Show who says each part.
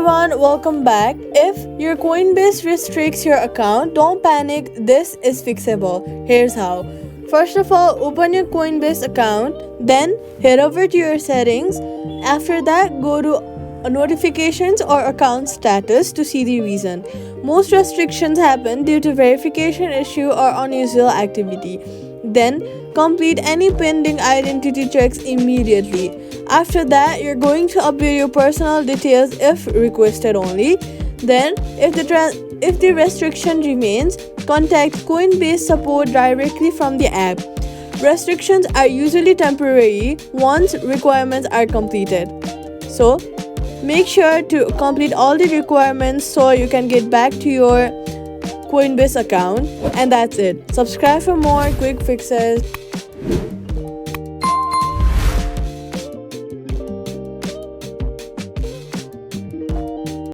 Speaker 1: everyone, welcome back. If your Coinbase restricts your account, don't panic, this is fixable. Here's how. First of all, open your Coinbase account, then head over to your settings. After that, go to notifications or account status to see the reason. Most restrictions happen due to verification issue or unusual activity. Then complete any pending identity checks immediately. After that, you're going to update your personal details if requested only. Then, if the restriction remains, contact Coinbase support directly from the app. Restrictions are usually temporary once requirements are completed. So, make sure to complete all the requirements so you can get back to your Coinbase account. And that's it. Subscribe for more quick fixes.